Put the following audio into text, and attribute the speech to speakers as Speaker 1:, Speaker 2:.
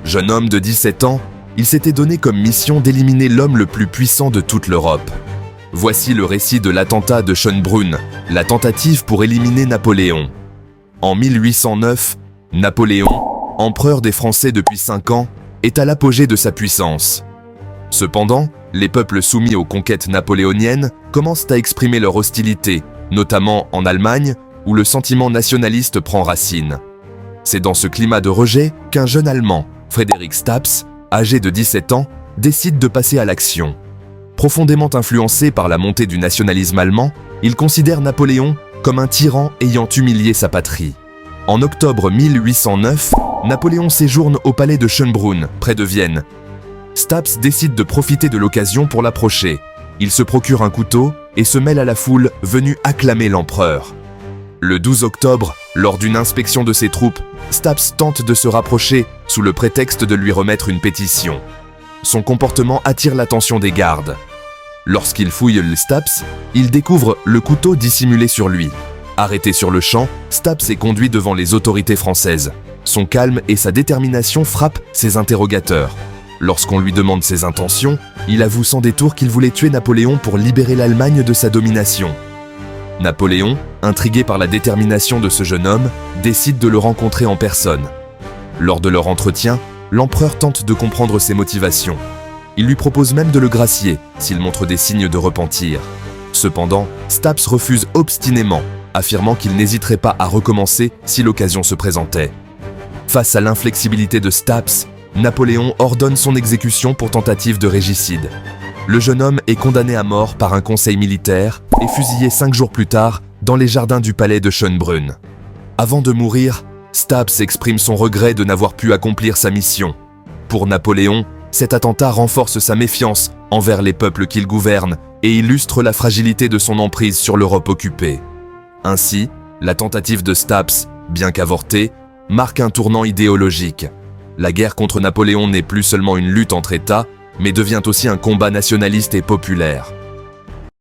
Speaker 1: Jeune homme de 17 ans, il s'était donné comme mission d'éliminer l'homme le plus puissant de toute l'Europe. Voici le récit de l'attentat de Schönbrunn, la tentative pour éliminer Napoléon. En 1809, Napoléon, empereur des Français depuis 5 ans, est à l'apogée de sa puissance. Cependant, les peuples soumis aux conquêtes napoléoniennes commencent à exprimer leur hostilité, notamment en Allemagne, où le sentiment nationaliste prend racine. C'est dans ce climat de rejet qu'un jeune Allemand, Frédéric Staps, âgé de 17 ans, décide de passer à l'action. Profondément influencé par la montée du nationalisme allemand, il considère Napoléon comme un tyran ayant humilié sa patrie. En octobre 1809, Napoléon séjourne au palais de Schönbrunn, près de Vienne. Staps décide de profiter de l'occasion pour l'approcher. Il se procure un couteau et se mêle à la foule venue acclamer l'empereur. Le 12 octobre, lors d'une inspection de ses troupes, Staps tente de se rapprocher sous le prétexte de lui remettre une pétition. Son comportement attire l'attention des gardes. Lorsqu'il fouille le Staps, il découvre le couteau dissimulé sur lui. Arrêté sur le champ, Staps est conduit devant les autorités françaises. Son calme et sa détermination frappent ses interrogateurs. Lorsqu'on lui demande ses intentions, il avoue sans détour qu'il voulait tuer Napoléon pour libérer l'Allemagne de sa domination. Napoléon, intrigué par la détermination de ce jeune homme, décide de le rencontrer en personne. Lors de leur entretien, l'empereur tente de comprendre ses motivations. Il lui propose même de le gracier s'il montre des signes de repentir. Cependant, Staps refuse obstinément, affirmant qu'il n'hésiterait pas à recommencer si l'occasion se présentait. Face à l'inflexibilité de Staps, Napoléon ordonne son exécution pour tentative de régicide. Le jeune homme est condamné à mort par un conseil militaire et fusillé 5 jours plus tard dans les jardins du palais de Schönbrunn. Avant de mourir, Staps exprime son regret de n'avoir pu accomplir sa mission. Pour Napoléon, cet attentat renforce sa méfiance envers les peuples qu'il gouverne et illustre la fragilité de son emprise sur l'Europe occupée. Ainsi, la tentative de Staps, bien qu'avortée, marque un tournant idéologique. La guerre contre Napoléon n'est plus seulement une lutte entre États, mais devient aussi un combat nationaliste et populaire.